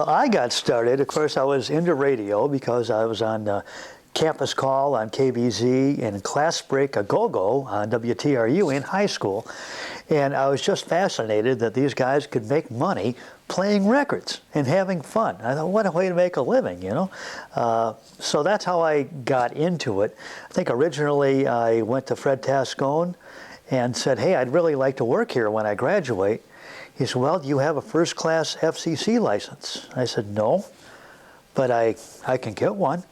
Well, I got started, of course, I was into radio because I was on Campus Call on KBZ and Class Break a Go-Go on WTRU in high school. And I was just fascinated that these guys could make money playing records and having fun. I thought, what a way to make a living, you know? So that's how I got into it. I think originally I went to Fred Tascone and said, hey, I'd really like to work here when I graduate. He said, well, do you have a first-class FCC license? I said, no, but I can get one.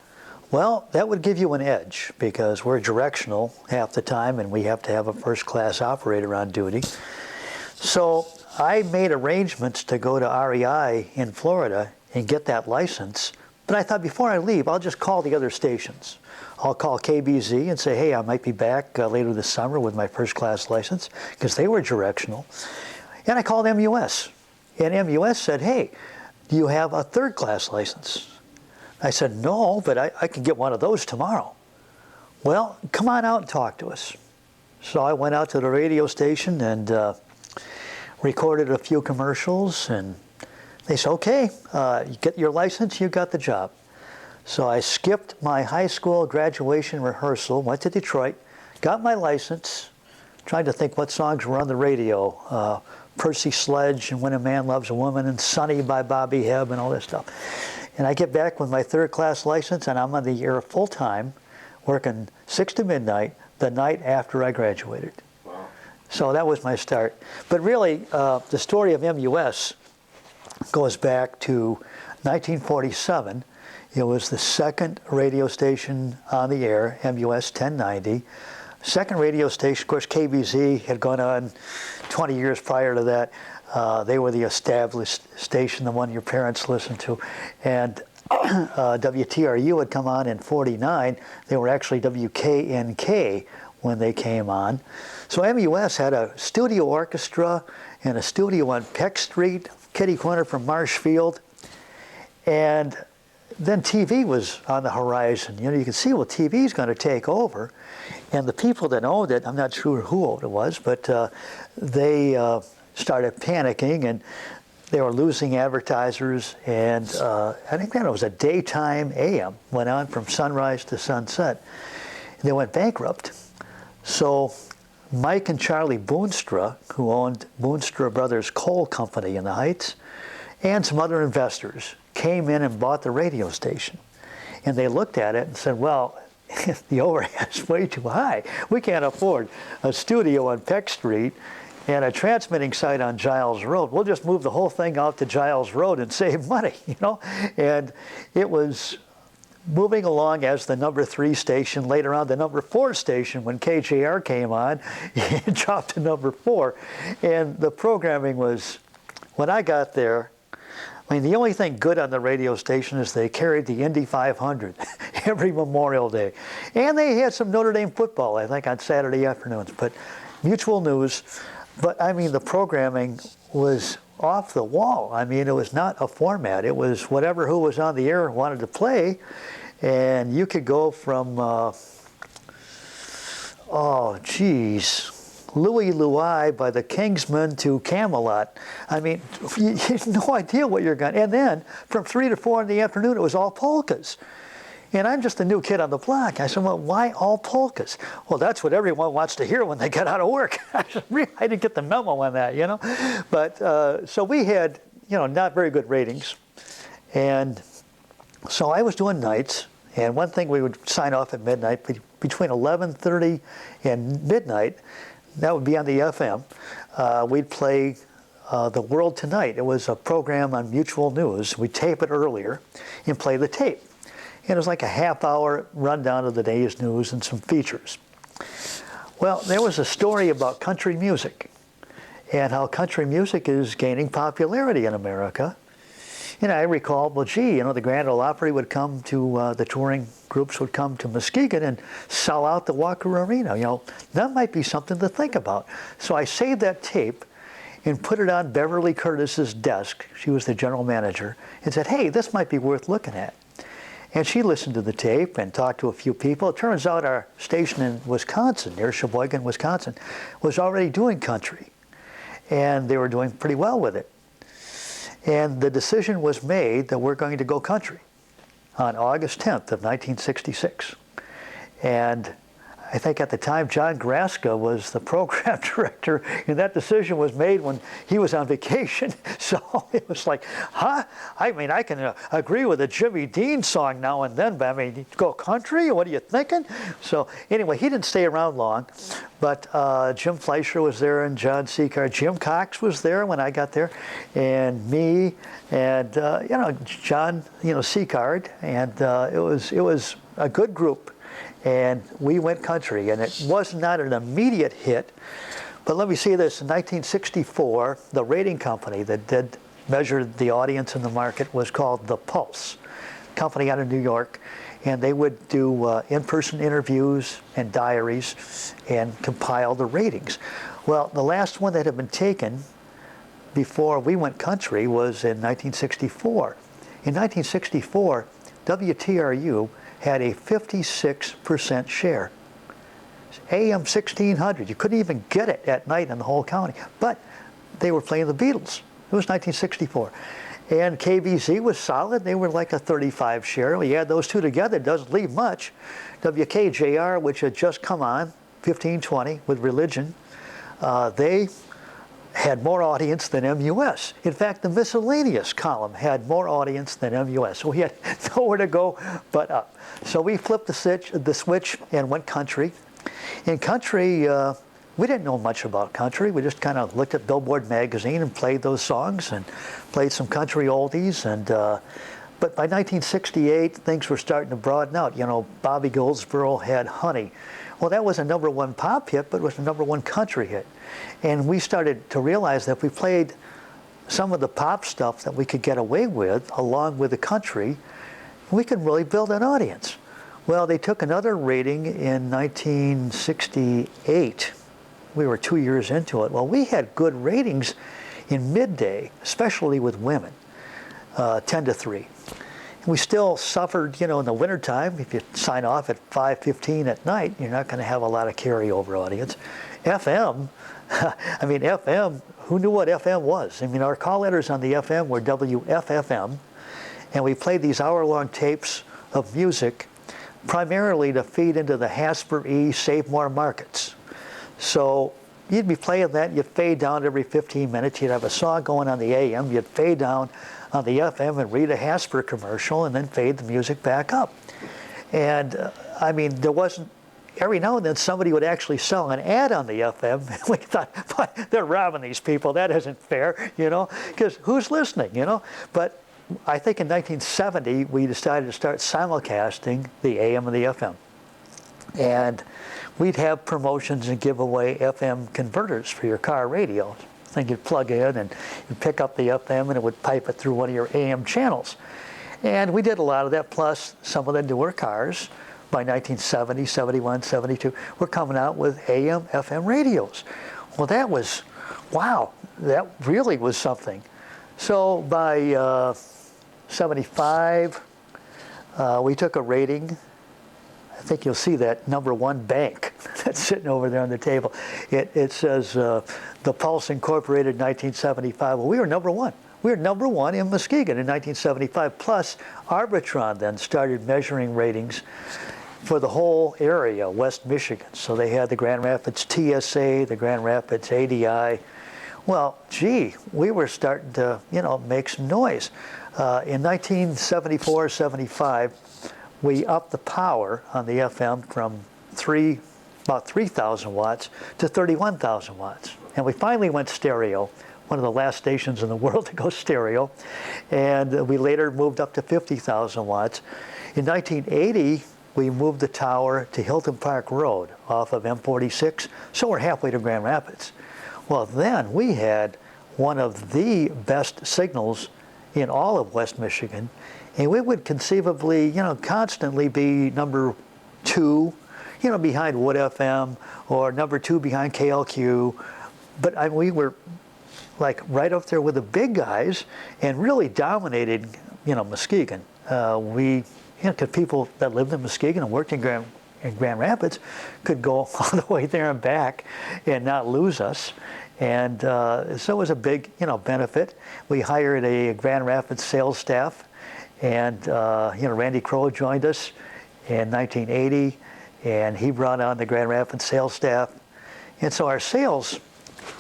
Well, that would give you an edge because we're directional half the time and we have to have a first-class operator on duty. So I made arrangements to go to REI in Florida and get that license. But I thought before I leave, I'll just call the other stations. I'll call KBZ and say, hey, I might be back later this summer with my first-class license because they were directional. And I called MUS. And MUS said, hey, do you have a third-class license? I said, no, but I can get one of those tomorrow. Well, come on out and talk to us. So I went out to the radio station and recorded a few commercials, and they said, okay, you get your license, you got the job. So I skipped my high school graduation rehearsal, went to Detroit, got my license, tried to think what songs were on the radio, Percy Sledge and When a Man Loves a Woman and Sunny by Bobby Hebb and all this stuff. And I get back with my third-class license, and I'm on the air full-time, working 6 to midnight the night after I graduated. Wow. So that was my start. But really, the story of MUS goes back to 1947. It was the second radio station on the air, MUS 1090. Second radio station, of course, KBZ had gone on 20 years prior to that. They were the established station, the one your parents listened to. And WTRU had come on in 49. They were actually WKNK when they came on. So MUS had a studio orchestra and a studio on Peck Street, kitty corner from Marshfield. And then TV was on the horizon. You know, you can see, well, TV is going to take over. And the people that owned it, I'm not sure who owned it was, but they started panicking and they were losing advertisers. And I think that it was a daytime AM, went on from sunrise to sunset. And they went bankrupt. So Mike and Charlie Boonstra, who owned Boonstra Brothers Coal Company in the Heights, and some other investors came in and bought the radio station. And they looked at it and said, well, the overhead's way too high. We can't afford a studio on Peck Street and a transmitting site on Giles Road. We'll just move the whole thing out to Giles Road and save money, you know? And it was moving along as the number 3 station, later on the number 4 station. When KJR came on, it dropped to number 4. And the programming was, when I got there, I mean, the only thing good on the radio station is they carried the Indy 500 every Memorial Day. And they had some Notre Dame football, I think, on Saturday afternoons. But mutual news. But, I mean, the programming was off the wall. I mean, it was not a format. It was whatever who was on the air wanted to play. And you could go from, Louie Louie by the Kingsmen to Camelot. I mean, you had no idea what you're going to. And then from 3 to 4 in the afternoon, it was all polkas. And I'm just a new kid on the block. I said, well, why all polkas? Well, that's what everyone wants to hear when they get out of work. I didn't get the memo on that, you know. But so we had, you know, not very good ratings. And so I was doing nights. And one thing, we would sign off at midnight, between 11:30 and midnight. That would be on the FM. We'd play The World Tonight. It was a program on Mutual News. We'd tape it earlier and play the tape. And it was like a half-hour rundown of the day's news and some features. Well, there was a story about country music and how country music is gaining popularity in America. And I recall, well, gee, you know, the Grand Ole Opry would come to, the touring groups would come to Muskegon and sell out the Walker Arena. You know, that might be something to think about. So I saved that tape and put it on Beverly Curtis's desk. She was the general manager, and said, hey, this might be worth looking at. And she listened to the tape and talked to a few people. It turns out our station in Wisconsin, near Sheboygan, Wisconsin, was already doing country. And they were doing pretty well with it. And the decision was made that we're going to go country on August 10th of 1966. And I think at the time, John Graska was the program director, and that decision was made when he was on vacation. So it was like, huh? I mean, I can agree with a Jimmy Dean song now and then, but I mean, go country? What are you thinking? So anyway, he didn't stay around long, but Jim Fleischer was there and John Seacard. Jim Cox was there when I got there, and me, and John, Seacard, and it was a good group. And we went country, and it was not an immediate hit. But let me see this, in 1964, the rating company that did measure the audience in the market was called The Pulse, company out of New York, and they would do in-person interviews and diaries and compile the ratings. Well, the last one that had been taken before we went country was in 1964. In 1964, WTRU had a 56% share. AM 1600, you couldn't even get it at night in the whole county. But they were playing the Beatles. It was 1964. And KBZ was solid. They were like a 35 share. When you add those two together, it doesn't leave much. WKJR, which had just come on, 1520 with Religion, they had more audience than MUS. In fact, the miscellaneous column had more audience than MUS. So we had nowhere to go but up. So we flipped the switch and went country. In country, we didn't know much about country. We just kind of looked at Billboard magazine and played those songs and played some country oldies. And but by 1968, things were starting to broaden out. Bobby Goldsboro had Honey. Well, that was a #1 pop hit, but it was a #1 country hit. And we started to realize that if we played some of the pop stuff that we could get away with, along with the country, we could really build an audience. Well, they took another rating in 1968. We were 2 years into it. Well, we had good ratings in midday, especially with women, 10 to 3. We still suffered, in the wintertime. If you sign off at 5:15 at night, you're not going to have a lot of carryover audience. FM, FM, who knew what FM was? Our call letters on the FM were WFFM, and we played these hour-long tapes of music, primarily to feed into the Hasper E Save More markets. So you'd be playing that, you'd fade down every 15 minutes, you'd have a song going on the AM, you'd fade down on the FM and read a Hasper commercial and then fade the music back up. And there wasn't, every now and then somebody would actually sell an ad on the FM. We thought, they're robbing these people, that isn't fair, because who's listening, But I think in 1970, we decided to start simulcasting the AM and the FM. And we'd have promotions and give away FM converters for your car radio. Thing you'd plug in and you'd pick up the FM and it would pipe it through one of your AM channels. And we did a lot of that, plus some of the newer cars by 1970, 71, 72, were coming out with AM, FM radios. Well, that was, wow, that really was something. So by 75, we took a rating. I think you'll see that #1 bank that's sitting over there on the table. It says The Pulse Incorporated 1975. Well, we were #1. We were #1 in Muskegon in 1975. Plus, Arbitron then started measuring ratings for the whole area, West Michigan. So they had the Grand Rapids TSA, the Grand Rapids ADI. Well, gee, we were starting to, make some noise. In 1974-75, we upped the power on the FM from about 3,000 watts to 31,000 watts. And we finally went stereo, one of the last stations in the world to go stereo. And we later moved up to 50,000 watts. In 1980, we moved the tower to Hilton Park Road off of M46, so we're halfway to Grand Rapids. Well, then we had one of the best signals in all of West Michigan, and we would conceivably, constantly be #2, behind Wood FM, or #2 behind KLQ. But we were like right up there with the big guys and really dominated, Muskegon. Because people that lived in Muskegon and worked in Grand Rapids could go all the way there and back and not lose us. And so it was a big, benefit. We hired a Grand Rapids sales staff, and Randy Crow joined us in 1980, and he brought on the Grand Rapids sales staff. And so our sales,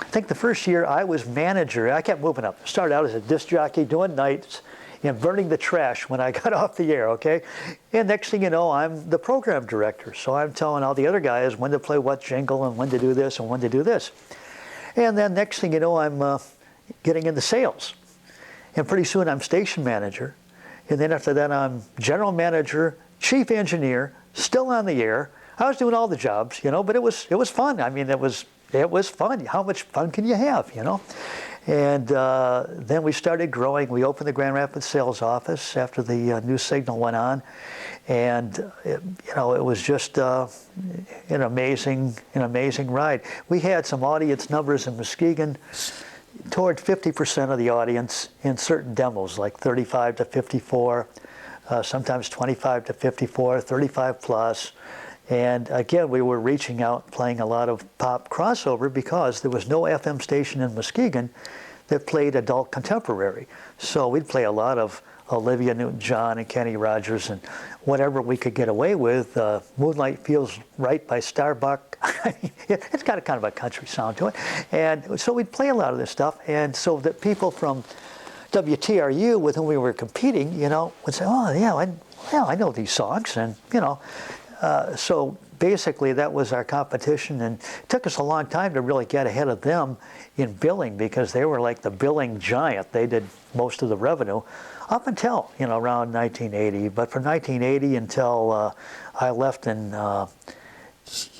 I think the first year I was manager, I kept moving up. Started out as a disc jockey doing nights and burning the trash when I got off the air, okay? And next thing you know, I'm the program director. So I'm telling all the other guys when to play what jingle and when to do this and when to do this. And then next thing you know, I'm getting into sales. And pretty soon I'm station manager. And then after that, I'm general manager, chief engineer, still on the air. I was doing all the jobs, but it was fun. I mean, it was fun. How much fun can you have, And then we started growing. We opened the Grand Rapids sales office after the new signal went on, and it was just an amazing ride. We had some audience numbers in Muskegon, toward 50% of the audience in certain demos, like 35 to 54, sometimes 25 to 54, 35 plus. And again, we were reaching out, playing a lot of pop crossover because there was no FM station in Muskegon that played adult contemporary. So we'd play a lot of Olivia Newton-John and Kenny Rogers and whatever we could get away with. Moonlight Feels Right by Starbuck. I mean, it's got a kind of a country sound to it. And so we'd play a lot of this stuff. And so that people from WTRU with whom we were competing, would say, oh, yeah, I know these songs. And, so basically that was our competition, and it took us a long time to really get ahead of them in billing because they were like the billing giant. They did most of the revenue up until, around 1980. But from 1980 until I left in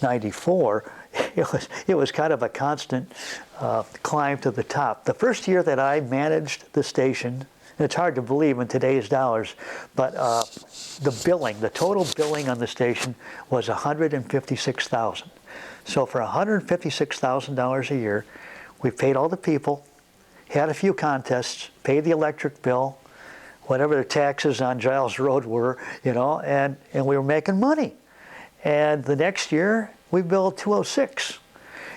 94, it was kind of a constant climb to the top. The first year that I managed the station, and it's hard to believe in today's dollars, but the total billing on the station was $156,000. So for $156,000 a year, we paid all the people, had a few contests, paid the electric bill, whatever the taxes on Giles Road were, and we were making money. And the next year, we billed 206.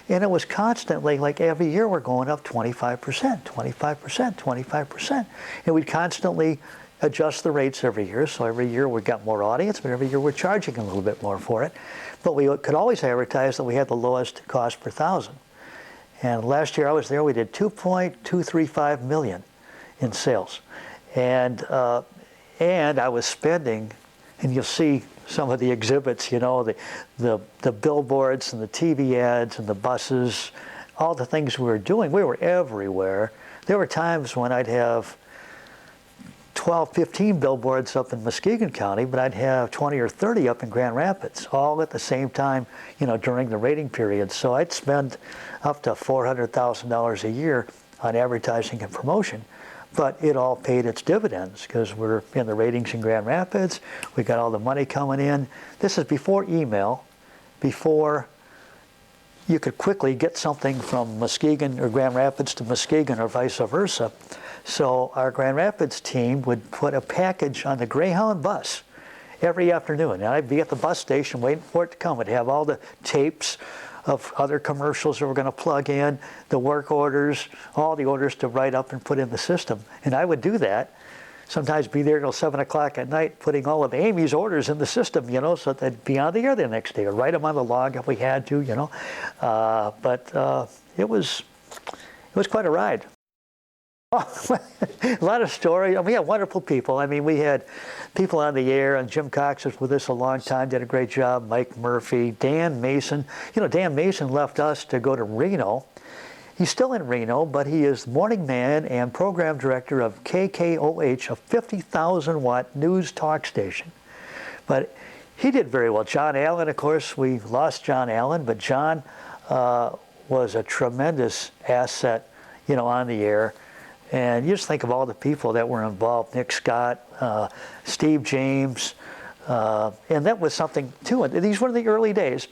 And it was constantly, like every year we're going up 25%, 25%, 25%. And we'd constantly adjust the rates every year. So every year we got more audience, but every year we're charging a little bit more for it. But we could always advertise that we had the lowest cost per thousand. And last year I was there, we did 2.235 million in sales. And I was spending, and you'll see some of the exhibits, the billboards and the TV ads and the buses, all the things we were doing. We were everywhere. There were times when I'd have 12, 15 billboards up in Muskegon County, but I'd have 20 or 30 up in Grand Rapids, all at the same time, during the rating period. So I'd spend up to $400,000 a year on advertising and promotion. But it all paid its dividends because we're in the ratings in Grand Rapids. We got all the money coming in. This is before email, before you could quickly get something from Muskegon or Grand Rapids to Muskegon or vice versa. So our Grand Rapids team would put a package on the Greyhound bus every afternoon. And I'd be at the bus station waiting for it to come. It'd have all the tapes of other commercials that we're going to plug in, the work orders, all the orders to write up and put in the system. And I would do that, sometimes be there till 7 o'clock at night putting all of Amy's orders in the system, so they'd be on the air the next day, or write them on the log if we had to, But it was quite a ride. Oh, a lot of stories. We had wonderful people. I mean, we had people on the air, and Jim Cox was with us a long time, did a great job. Mike Murphy, Dan Mason. Dan Mason left us to go to Reno. He's still in Reno, but he is morning man and program director of KKOH, a 50,000-watt news talk station. But he did very well. John Allen, of course, we lost John Allen, but John was a tremendous asset, on the air. And you just think of all the people that were involved, Nick Scott, Steve James, and that was something too. These were the early days.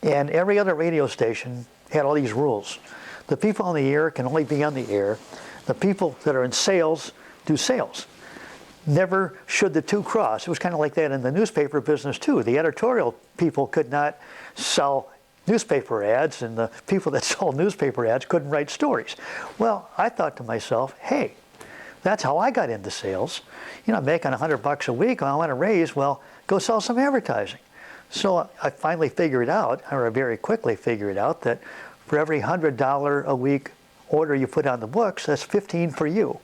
And every other radio station had all these rules. The people on the air can only be on the air. The people that are in sales do sales. Never should the two cross. It was kind of like that in the newspaper business too. The editorial people could not sell newspaper ads, and the people that sold newspaper ads couldn't write stories. Well, I thought to myself, hey, that's how I got into sales. I'm making $100 a week, I want to raise, well, go sell some advertising. So I finally figured out, or I very quickly figured out, that for every $100 a week order you put on the books, that's 15 for you.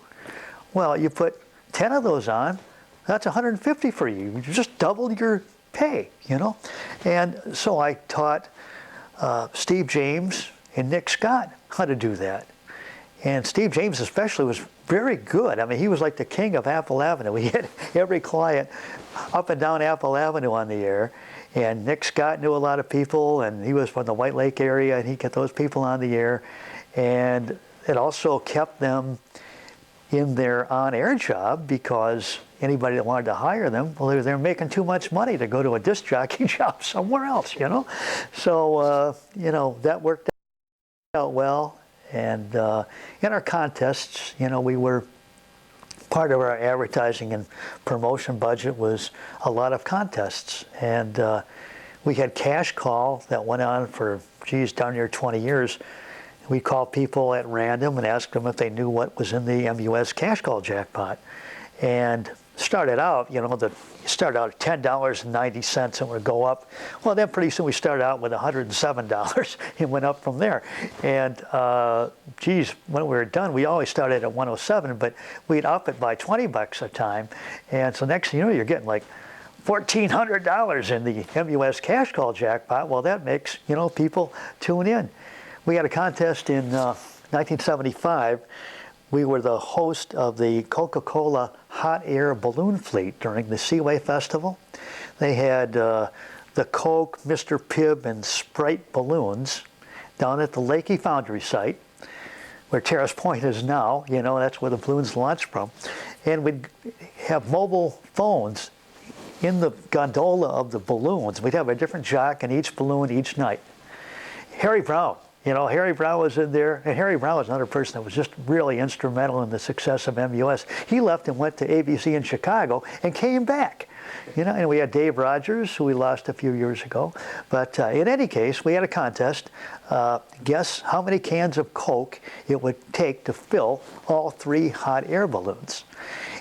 Well, you put 10 of those on, that's 150 for you. You just doubled your pay, And so I taught Steve James and Nick Scott how to do that. And Steve James especially was very good. I mean, he was like the king of Apple Avenue. He had every client up and down Apple Avenue on the air. And Nick Scott knew a lot of people, and he was from the White Lake area, and he kept those people on the air. And it also kept them in their on-air job, because anybody that wanted to hire them, well, they were making too much money to go to a disc jockey job somewhere else, So, that worked out well. And in our contests, we were, part of our advertising and promotion budget was a lot of contests. And we had cash call that went on for, darn near 20 years. We called people at random and asked them if they knew what was in the MUS cash call jackpot. And started out, started out at $10.90 and would go up. Well, then pretty soon we started out with $107 and went up from there. And when we were done, we always started at 107, but we'd up it by $20 a time. And so next thing you know, you're getting like $1,400 in the MUS cash call jackpot. Well, that makes, people tune in. We had a contest in 1975. We were the host of the Coca-Cola Hot Air Balloon Fleet during the Seaway Festival. They had the Coke, Mr. Pibb, and Sprite balloons down at the Lakey Foundry site, where Terrace Point is now. That's where the balloons launched from. And we'd have mobile phones in the gondola of the balloons. We'd have a different jock in each balloon each night. Harry Brown. Harry Brown was in there, and Harry Brown was another person that was just really instrumental in the success of MUS. He left and went to ABC in Chicago and came back. And we had Dave Rogers, who we lost a few years ago. But in any case, we had a contest. Guess how many cans of Coke it would take to fill all 3 hot air balloons.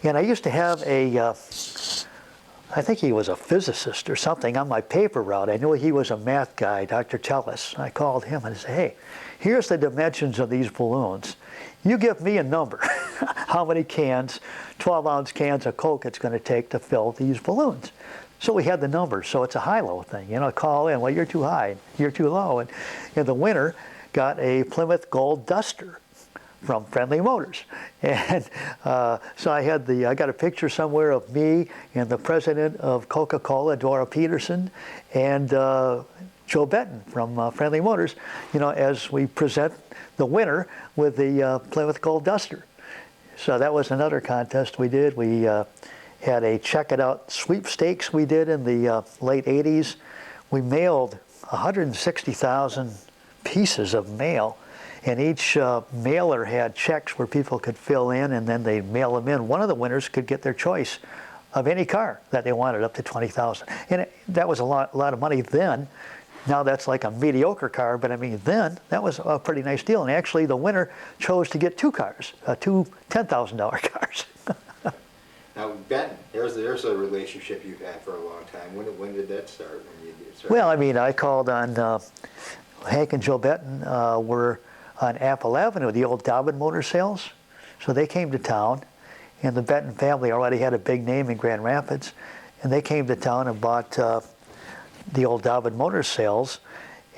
And I used to have I think he was a physicist or something on my paper route. I knew he was a math guy, Dr. Tellis. I called him and I said, hey, here's the dimensions of these balloons. You give me a number, how many cans, 12-ounce cans of Coke it's going to take to fill these balloons. So we had the numbers. So it's a high-low thing. Call in, well, you're too high, you're too low. And the winner got a Plymouth Gold Duster from Friendly Motors. And so I got a picture somewhere of me and the president of Coca-Cola, Dora Peterson, and Joe Benton from Friendly Motors, as we present the winner with the Plymouth Gold Duster. So that was another contest we did. We had a Check It Out sweepstakes we did in the late 80s. We mailed 160,000 pieces of mail. And each mailer had checks where people could fill in, and then they'd mail them in. One of the winners could get their choice of any car that they wanted, up to $20,000. And that was a lot of money then. Now that's like a mediocre car, but I mean, then that was a pretty nice deal. And actually, the winner chose to get 2 cars, 2 $10,000 cars. Now, Ben, there's a relationship you've had for a long time. When did that start? Well, I mean, I called on Hank and Joe Benton were on Apple Avenue, the old Dobbin Motor Sales. So they came to town, and the Benton family already had a big name in Grand Rapids, and they came to town and bought the old Dobbin Motor Sales,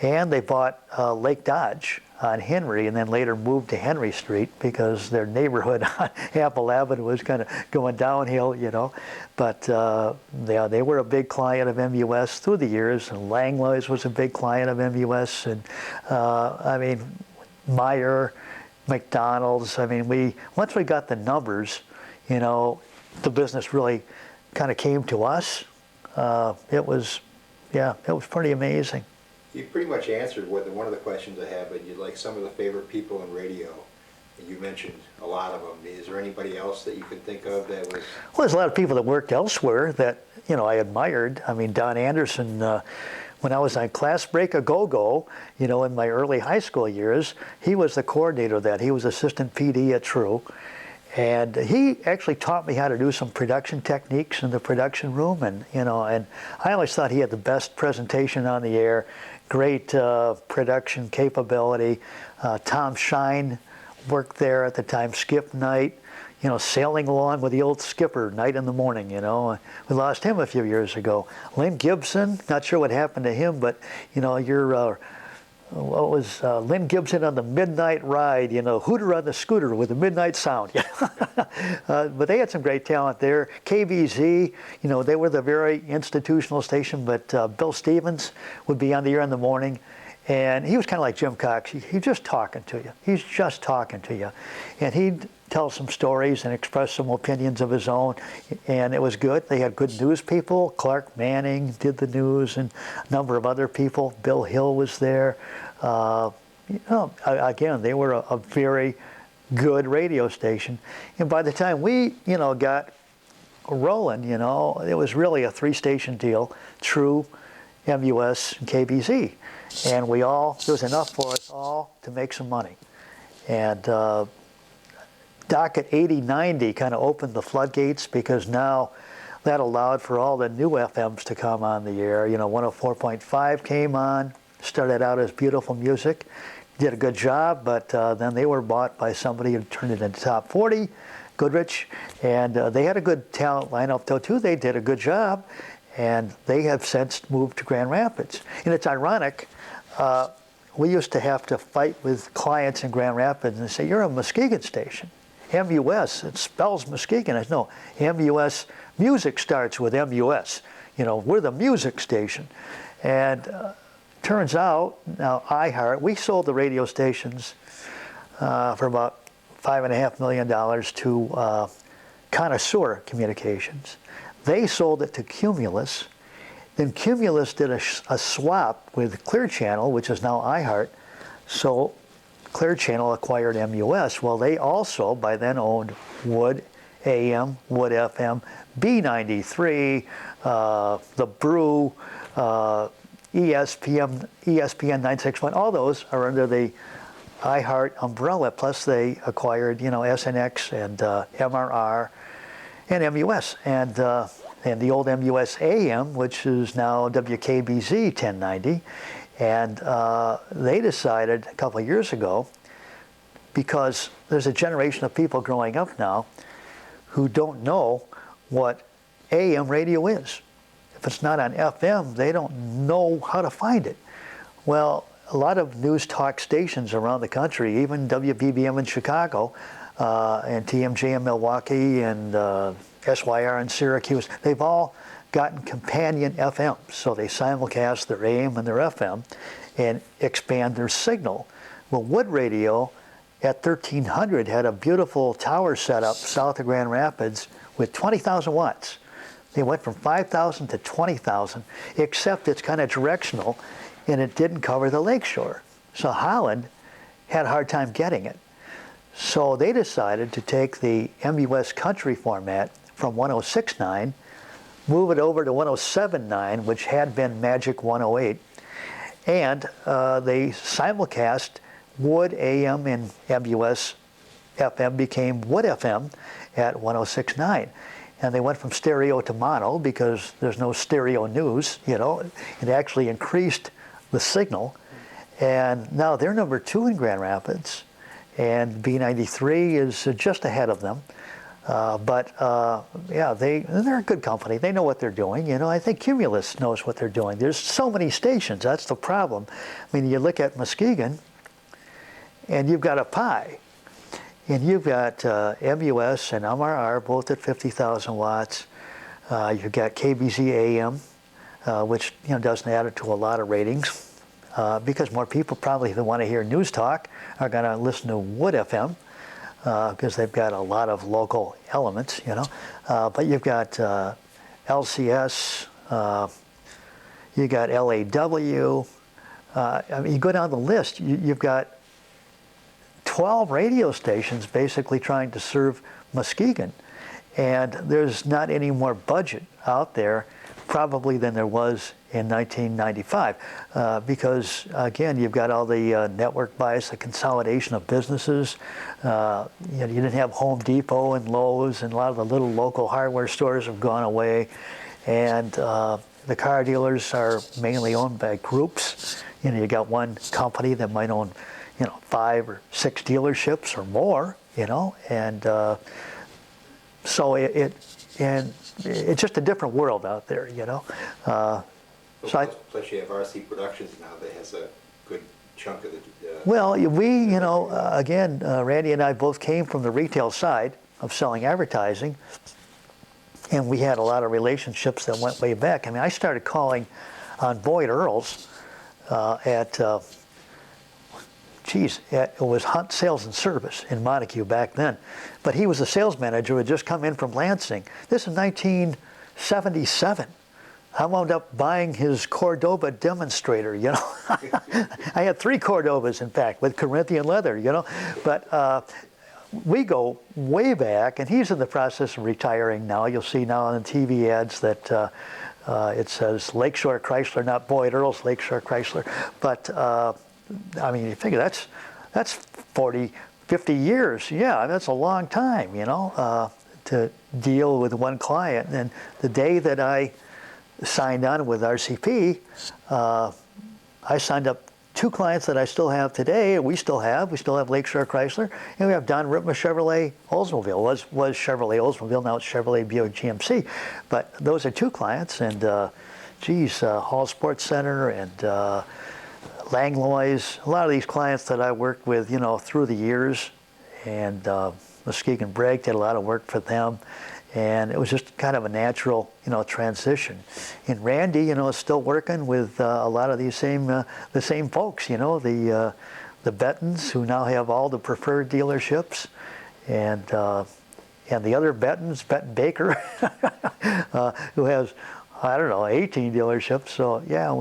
and they bought Lake Dodge on Henry, and then later moved to Henry Street because their neighborhood on Apple Avenue was kind of going downhill, But they were a big client of MUS through the years, and Langlois was a big client of MUS, and Meyer, McDonald's. I mean, once we got the numbers, the business really kind of came to us. It was pretty amazing. You pretty much answered one of the questions I had, but you'd like some of the favorite people in radio. You mentioned a lot of them. Is there anybody else that you could think of that was? Well, there's a lot of people that worked elsewhere that I admired. I mean, Don Anderson when I was on Class Break a Go-Go, you know, in my early high school years, he was the coordinator of that. He was assistant PD at True. And he actually taught me how to do some production techniques in the production room, and you know, and I always thought he had the best presentation on the air, great production capability. Tom Shine worked there at the time, Skip Knight, you know, sailing along with the old skipper night and the morning, you know. We lost him a few years ago. Lynn Gibson, not sure what happened to him, but you know, what was Lynn Gibson on the Midnight Ride, you know, Hooter on the Scooter with the Midnight Sound. But they had some great talent there. KBZ, you know, they were the very institutional station, but Bill Stevens would be on the air in the morning, and he was kind of like Jim Cox. He's just talking to you. He's just talking to you. And he'd tell some stories and express some opinions of his own, and it was good. They had good news people. Clark Manning did the news, and a number of other people. Bill Hill was there. You know, again, they were a very good radio station. And by the time we, you know, got rolling, you know, it was really a three-station deal: True, MUS, and KBZ. And there was enough for us all to make some money. And Docket 8090 kind of opened the floodgates, because now that allowed for all the new FMs to come on the air. You know, 104.5 came on, started out as beautiful music, did a good job, but then they were bought by somebody who turned it into Top 40, Goodrich, and they had a good talent lineup though too. They did a good job, and they have since moved to Grand Rapids. And it's ironic, we used to have to fight with clients in Grand Rapids and say, "You're a Muskegon station. MUS, it spells Muskegon." I said, "No, MUS, music starts with MUS. You know, we're the music station." And turns out, now iHeart, we sold the radio stations for about $5.5 million to Connoisseur Communications. They sold it to Cumulus. Then Cumulus did a swap with Clear Channel, which is now iHeart. So Clear Channel acquired MUS. Well, they also by then owned Wood AM, Wood FM, B93, The Brew, ESPN 961. All those are under the iHeart umbrella. Plus they acquired, you know, SNX and MRR and MUS, and the old MUS AM, which is now WKBZ 1090. And they decided a couple of years ago, because there's a generation of people growing up now who don't know what AM radio is. If it's not on FM, they don't know how to find it. Well, a lot of news talk stations around the country, even WBBM in Chicago, and TMJ in Milwaukee, and SYR in Syracuse, they've all gotten companion FM, so they simulcast their AM and their FM and expand their signal. Well, Wood Radio at 1300 had a beautiful tower set up south of Grand Rapids with 20,000 watts. They went from 5,000 to 20,000, except it's kind of directional, and it didn't cover the lakeshore. So Holland had a hard time getting it. So they decided to take the MUS country format from 106.9, move it over to 107.9, which had been Magic 108, and they simulcast Wood AM and MUS FM became Wood FM at 106.9. And they went from stereo to mono because there's no stereo news, you know. It actually increased the signal. And now they're number 2 in Grand Rapids, and B93 is just ahead of them. Yeah, they're a good company. They know what they're doing. You know, I think Cumulus knows what they're doing. There's so many stations. That's the problem. I mean, you look at Muskegon, and you've got a pie. And you've got MUS and MRR, both at 50,000 watts. You've got KBZ AM, which, you know, doesn't add to a lot of ratings, because more people probably, if they want to hear news talk, are going to listen to Wood FM, because they've got a lot of local elements, you know. But you've got LCS, you got LAW. I mean, you go down the list, you've got 12 radio stations basically trying to serve Muskegon. And there's not any more budget out there probably than there was in 1995, because again, you've got all the network bias, the consolidation of businesses. You didn't have Home Depot and Lowe's, and a lot of the little local hardware stores have gone away, and the car dealers are mainly owned by groups. You got one company that might own, 5 or 6 dealerships or more, and so it's just a different world out there, Plus you have RC Productions now that has a good chunk of the... Well, again, Randy and I both came from the retail side of selling advertising, and we had a lot of relationships that went way back. I mean, I started calling on Boyd Earls it was Hunt Sales and Service in Montague back then. But he was a sales manager who had just come in from Lansing. This is 1977. I wound up buying his Cordoba demonstrator, I had 3 Cordobas, in fact, with Corinthian leather, But we go way back, and he's in the process of retiring now. You'll see now on the TV ads that it says Lakeshore Chrysler, not Boyd Earls, Lakeshore Chrysler. But I mean, you figure that's 40, 50 years. Yeah, that's a long time, to deal with one client. And the day that I signed on with RCP, I signed up 2 clients that I still have today. We still have Lakeshore Chrysler, and we have Don Rittmer Chevrolet Oldsmobile. Was Chevrolet Oldsmobile, now it's Chevrolet Buick GMC. But those are 2 clients, and Hall Sports Center and Langlois, a lot of these clients that I worked with, through the years, and Muskegon Brake did a lot of work for them, and it was just kind of a natural, transition. And Randy, is still working with a lot of these the same folks, the Bettons, who now have all the preferred dealerships, and the other Bettons, Betton Baker, who has, 18 dealerships. So yeah,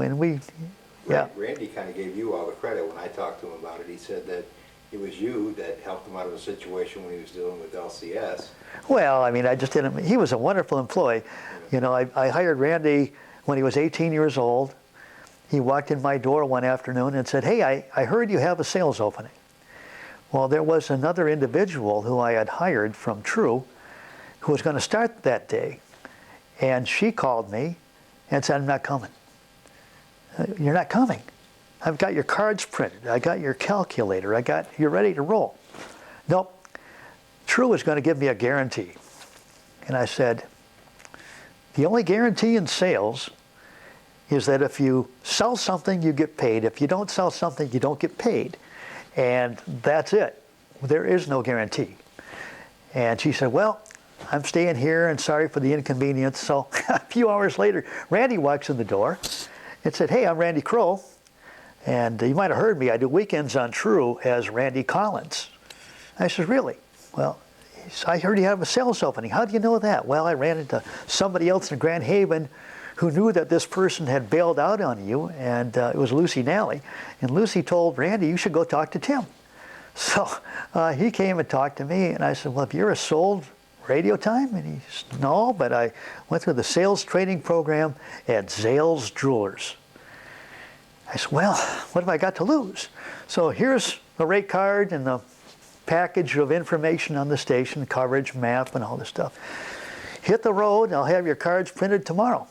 Randy kind of gave you all the credit when I talked to him about it. He said that it was you that helped him out of a situation when he was dealing with LCS. Well, I mean, I just didn't. He was a wonderful employee. I hired Randy when he was 18 years old. He walked in my door one afternoon and said, "Hey, I heard you have a sales opening." Well, there was another individual who I had hired from True who was going to start that day. And she called me and said, "I'm not coming." "You're not coming? I've got your cards printed. I got your calculator. You're ready to roll." "Nope. True is going to give me a guarantee." And I said, "The only guarantee in sales is that if you sell something, you get paid. If you don't sell something, you don't get paid. And that's it. There is no guarantee." And she said, "Well, I'm staying here and sorry for the inconvenience." So a few hours later, Randy walks in the door and said, "Hey, I'm Randy Crow. And you might have heard me. I do weekends on True as Randy Collins." I said, "Really?" "Well, I heard you have a sales opening. How do you know that?" "Well, I ran into somebody else in Grand Haven who knew that this person had bailed out on you, and it was Lucy Nally. And Lucy told Randy, you should go talk to Tim." So he came and talked to me, and I said, "Well, have you ever sold radio time?" And he said, "No, but I went through the sales training program at Zales Jewelers." I said, "Well, what have I got to lose?" So here's the rate card and the package of information on the station, coverage, map, and all this stuff. "Hit the road, I'll have your cards printed tomorrow."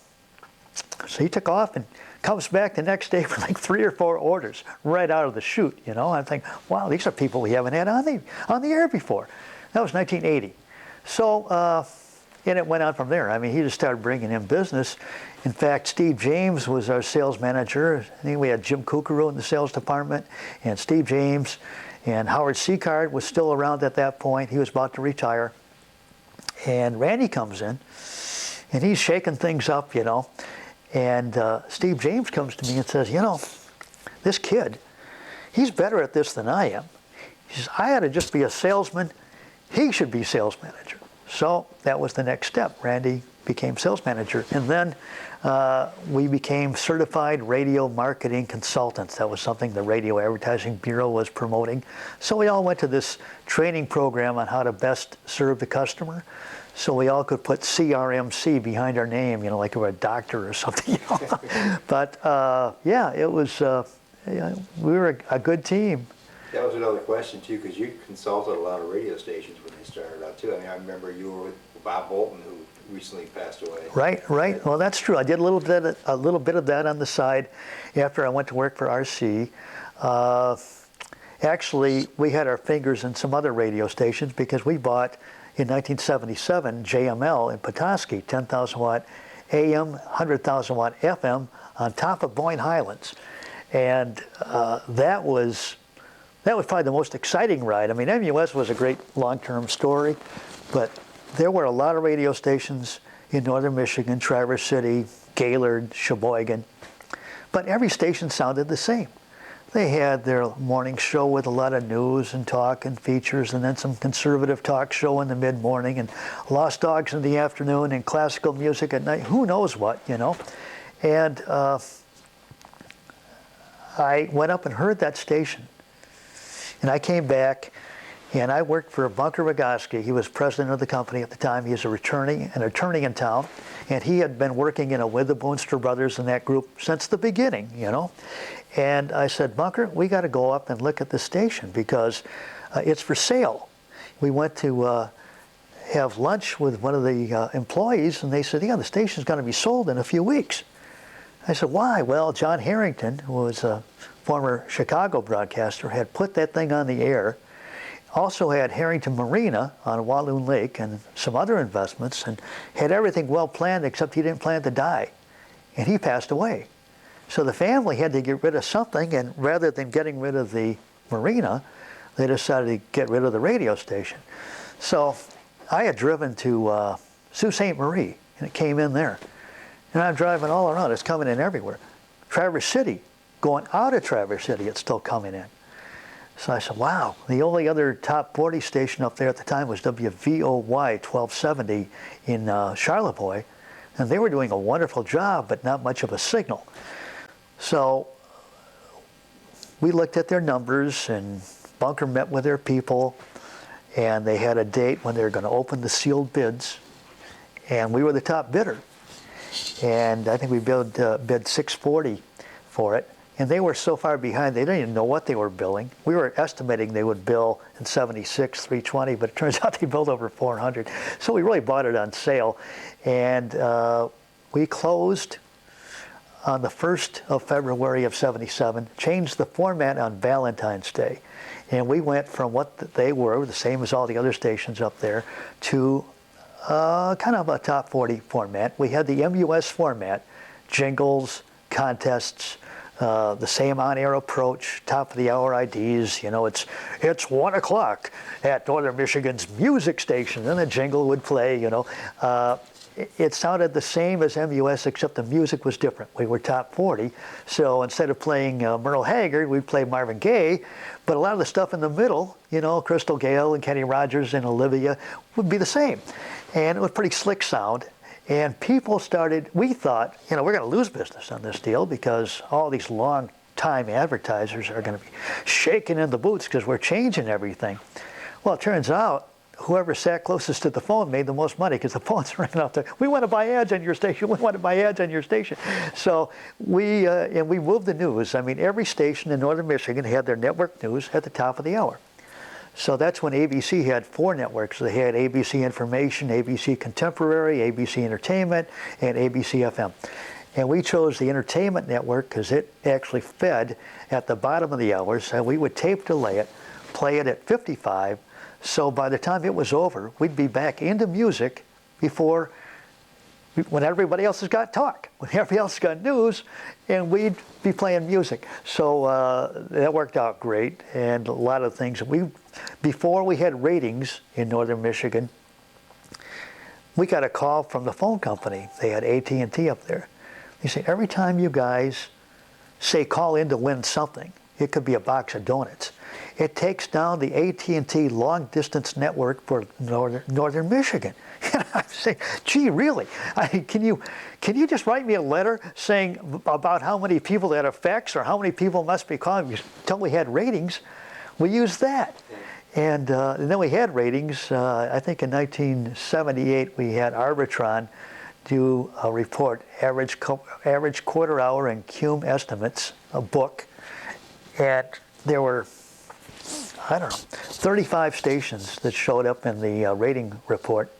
So he took off and comes back the next day with like 3 or 4 orders right out of the chute, I'm thinking, wow, these are people we haven't had on the air before. That was 1980. So, and it went on from there. I mean, he just started bringing in business. In fact, Steve James was our sales manager. I think we had Jim Kukuru in the sales department, and Steve James, and Howard Seacard was still around at that point. He was about to retire. And Randy comes in, and he's shaking things up, And Steve James comes to me and says, "This kid, he's better at this than I am." He says, "I ought to just be a salesman. He should be sales manager." So that was the next step. Randy became sales manager. And then we became certified radio marketing consultants. That was something the Radio Advertising Bureau was promoting. So we all went to this training program on how to best serve the customer. so we all could put CRMC behind our name, you know, like we were a doctor or something. You know? But yeah, it was, yeah, we were a good team. That was another question too, because you consulted a lot of radio stations when they started out too. I mean, I remember you were with Bob Bolton, who recently passed away. Right, right. Well, that's true. I did a little bit of that on the side after I went to work for RC. Actually, we had our fingers in some other radio stations because we bought in 1977 JML in Petoskey, 10,000 watt AM, 100,000 watt FM on top of Boyne Highlands, and that was probably the most exciting ride. I mean, MUS was a great long-term story, but there were a lot of radio stations in northern Michigan, Traverse City, Gaylord, Sheboygan, but every station sounded the same. They had their morning show with a lot of news and talk and features, and then some conservative talk show in the mid-morning, and Lost Dogs in the afternoon, and classical music at night. Who knows what, you know? And I went up and heard that station. And I came back, and I worked for Bunker Rogoski. He was president of the company at the time. He was an attorney in town, and he had been working with the Boonstra brothers and that group since the beginning, you know. And I said, Bunker, we got to go up and look at the station because it's for sale. We went to have lunch with one of the employees, and they said, yeah, the station's going to be sold in a few weeks. I said, why? Well, John Harrington, who was a former Chicago broadcaster, had put that thing on the air, also had Harrington Marina on Walloon Lake and some other investments, and had everything well planned except he didn't plan to die. And he passed away. So the family had to get rid of something, and rather than getting rid of the marina, they decided to get rid of the radio station. So I had driven to Sault Ste. Marie, and it came in there. And I'm driving all around. It's coming in everywhere. Traverse City, going out of Traverse City, it's still coming in. So I said, wow. The only other top 40 station up there at the time was WVOY 1270 in Charlevoix. And they were doing a wonderful job, but not much of a signal. So we looked at their numbers, and Bunker met with their people, and they had a date when they were going to open the sealed bids, and we were the top bidder. And I think we bid $640 for it, and they were so far behind they didn't even know what they were billing. We were estimating they would bill in '76 $320, but it turns out they billed over $400. So we really bought it on sale, and we closed on the 1st of February of '77, changed the format on Valentine's Day. And we went from what they were, the same as all the other stations up there, to kind of a top 40 format. We had the MUS format, jingles, contests, the same on-air approach, top of the hour IDs. You know, it's 1 o'clock at Northern Michigan's music station, and a jingle would play, you know. It sounded the same as MUS, except the music was different. We were top 40, so instead of playing Merle Haggard, we'd play Marvin Gaye, but a lot of the stuff in the middle, you know, Crystal Gayle and Kenny Rogers and Olivia, would be the same. And it was pretty slick sound, and people started, we thought, you know, we're going to lose business on this deal because all these long-time advertisers are going to be shaking in the boots because we're changing everything. Well, it turns out, whoever sat closest to the phone made the most money because the phone's ringing off there. We want to buy ads on your station. We want to buy ads on your station. So we moved the news. I mean, every station in northern Michigan had their network news at the top of the hour. So that's when ABC had 4 networks. They had ABC Information, ABC Contemporary, ABC Entertainment, and ABC FM. And we chose the entertainment network because it actually fed at the bottom of the hours, and we would tape delay it, play it at 55. So by the time it was over, we'd be back into music when everybody else has got talk, when everybody else has got news, and we'd be playing music. So that worked out great, and a lot of things. Before we had ratings in northern Michigan, we got a call from the phone company. They had AT&T up there. They say, every time you guys say call in to win something, it could be a box of donuts, it takes down the AT&T long-distance network for northern Michigan. And I say, gee, really? Can you just write me a letter saying about how many people that affects or how many people must be calling? Until we had ratings, we used that. And then we had ratings. I think in 1978 we had Arbitron do a report, average quarter hour and cum estimates, a book. And there were, I don't know, 35 stations that showed up in the rating report.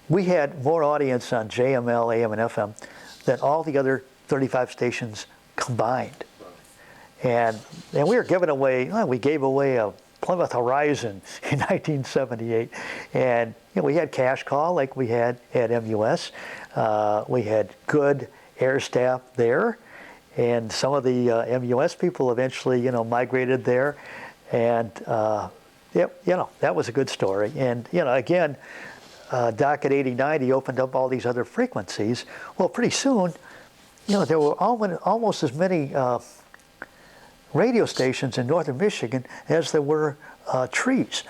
We had more audience on JML, AM, and FM than all the other 35 stations combined. And we were giving away, we gave away a Plymouth Horizon in 1978. And we had cash call like we had at MUS. We had good air staff there. And some of the MUS people eventually, migrated there. And, that was a good story. And, again, Doc at 8090 opened up all these other frequencies. Well, pretty soon, there were almost as many radio stations in northern Michigan as there were trees.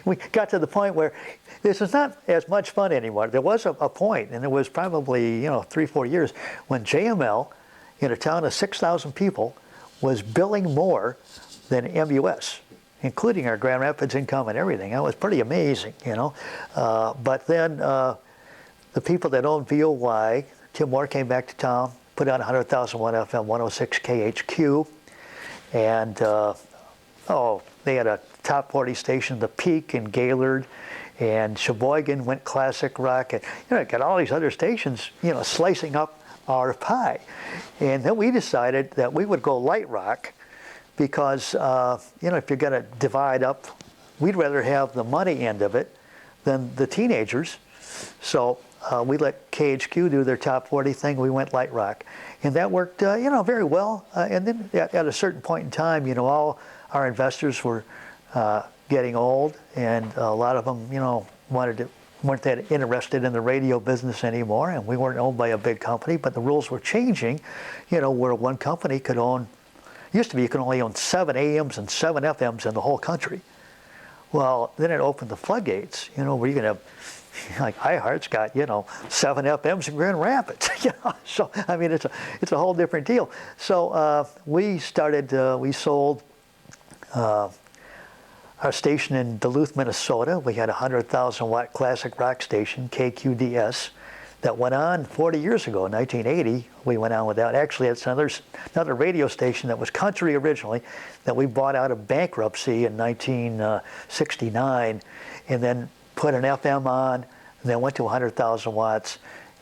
We got to the point where this is not as much fun anymore. There was a point, and it was probably 3-4 years, when JML, in a town of 6,000 people, was billing more than MUS, including our Grand Rapids income and everything. That was pretty amazing, But then the people that owned VOY, Tim Moore came back to town, put on 100,001 FM 106 KHQ, and they had a top 40 station, The Peak in Gaylord, and Sheboygan went classic rock, and got all these other stations, slicing up our pie. And then we decided that we would go light rock because, if you're going to divide up, we'd rather have the money end of it than the teenagers. So we let KHQ do their top 40 thing. We went light rock. And that worked, very well. And then at a certain point in time, all our investors were getting old, and a lot of them, weren't that interested in the radio business anymore, and we weren't owned by a big company, but the rules were changing, where one company could own, used to be you could only own 7 AMs and 7 FMs in the whole country. Well, then it opened the floodgates, where you can have, like iHeart's got, 7 FMs in Grand Rapids, So, I mean, it's a whole different deal. So we sold our station in Duluth, Minnesota. We had a 100,000 watt classic rock station, KQDS, that went on 40 years ago, in 1980. We went on with that. Actually, it's another radio station that was country originally, that we bought out of bankruptcy in 1969, and then put an FM on, and then went to 100,000 watts.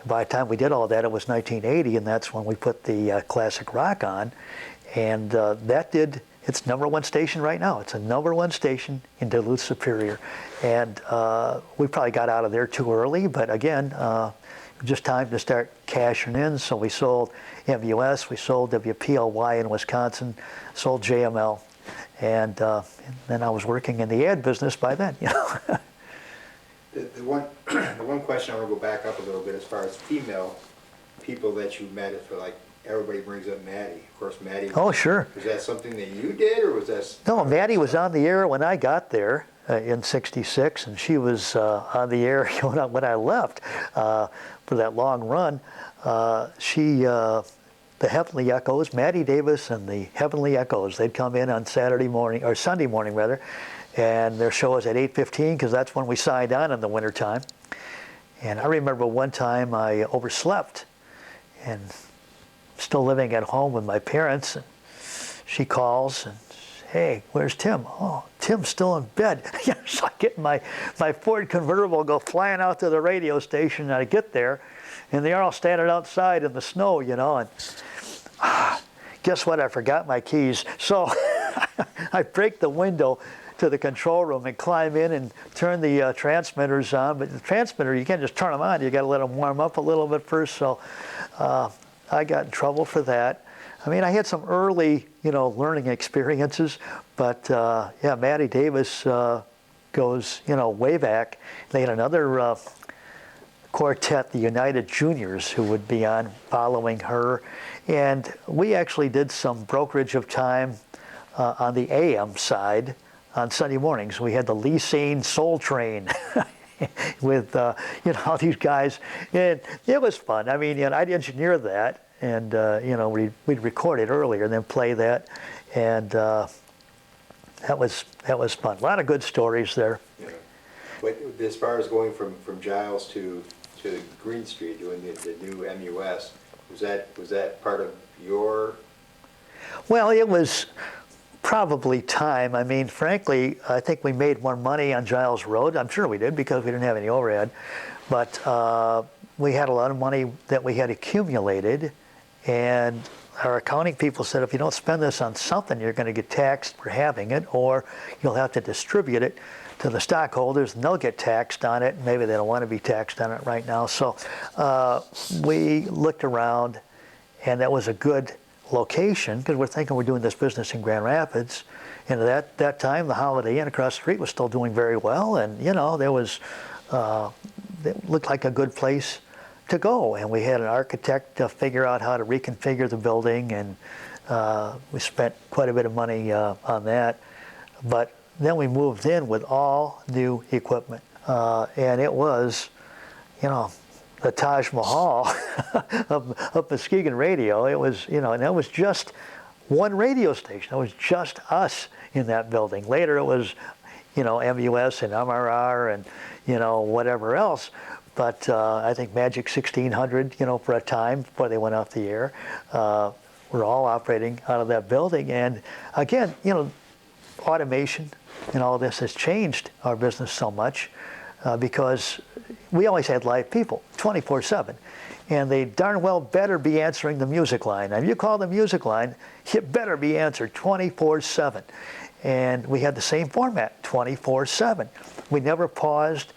By the time we did all that, it was 1980, and that's when we put the classic rock on. And that did, it's #1 station right now. It's a #1 station in Duluth Superior. And we probably got out of there too early, but again, just time to start cashing in. So we sold MUS, we sold WPLY in Wisconsin, sold JML, and then I was working in the ad business by then. The one question I want to go back up a little bit as far as female people that you met, for like everybody brings up Maddie. Of course, Maddie. Oh, sure. Was that something that you did, or was that? No, Maddie was on the air when I got there in '66, and she was on the air when I left for that long run. The Heavenly Echoes, Maddie Davis and the Heavenly Echoes, they'd come in on Saturday morning, or Sunday morning rather, and their show was at 8:15 because that's when we signed on in the wintertime. And I remember one time I overslept, and still living at home with my parents, and she calls and, "Hey, where's Tim?" "Oh, Tim's still in bed." So I get my Ford convertible, go flying out to the radio station, and I get there, and they're all standing outside in the snow, and guess what? I forgot my keys. So I break the window to the control room and climb in and turn the transmitters on. But the transmitter, you can't just turn them on. You got to let them warm up a little bit first. So I got in trouble for that. I mean, I had some early, learning experiences, but yeah, Maddie Davis goes, way back. They had another quartet, the United Juniors, who would be on following her, and we actually did some brokerage of time on the AM side on Sunday mornings. We had the Lee Sane Soul Train with all these guys, and it was fun. I mean, I'd engineer that, and we'd record it earlier and then play that, and that was fun. A lot of good stories there. Yeah. But as far as going from Giles to Green Street, doing the new MUS, was that part of your? Well, it was probably time. I mean, frankly, I think we made more money on Giles Road. I'm sure we did because we didn't have any overhead. But we had a lot of money that we had accumulated, and our accounting people said, if you don't spend this on something, you're going to get taxed for having it, or you'll have to distribute it to the stockholders, and they'll get taxed on it. Maybe they don't want to be taxed on it right now. So we looked around, and that was a good location because we're thinking we're doing this business in Grand Rapids. And at that time, the Holiday Inn across the street was still doing very well, and there was it looked like a good place to go. And we had an architect figure out how to reconfigure the building, and we spent quite a bit of money on that. But then we moved in with all new equipment, and it was, the Taj Mahal of Muskegon radio. It was, and that was just one radio station. It was just us in that building. Later it was, MUS and MRR and, whatever else. But I think Magic 1600, for a time before they went off the air, were all operating out of that building. And again, automation and all this has changed our business so much because we always had live people 24/7, and they darn well better be answering the music line. Now, if you call the music line, it better be answered 24/7. And we had the same format 24/7. We never paused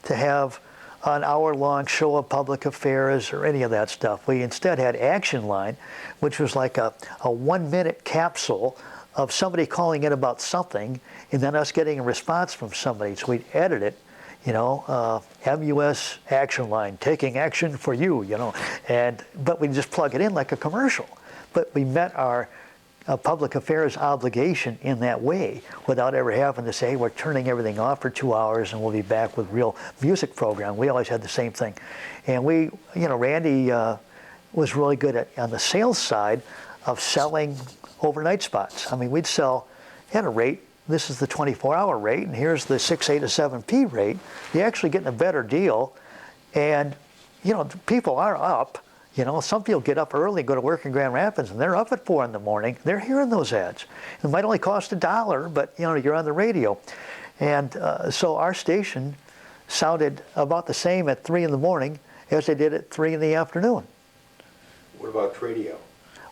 to have an hour-long show of public affairs or any of that stuff. We instead had Action Line, which was like a 1-minute capsule of somebody calling in about something, and then us getting a response from somebody. So we'd edit it, MUS Action Line, taking action for you, but we just plug it in like a commercial. But we met our public affairs obligation in that way without ever having to say, hey, we're turning everything off for 2 hours and we'll be back with real music program. We always had the same thing. And we, Randy was really good on the sales side of selling overnight spots. I mean, we'd sell at a rate. This is the 24-hour rate, and here's the 6A to 7P rate. You're actually getting a better deal, and people are up. Some people get up early, go to work in Grand Rapids, and they're up at 4 in the morning. They're hearing those ads. It might only cost $1, but you're on the radio, and so our station sounded about the same at 3 in the morning as they did at 3 in the afternoon. What about Tradio?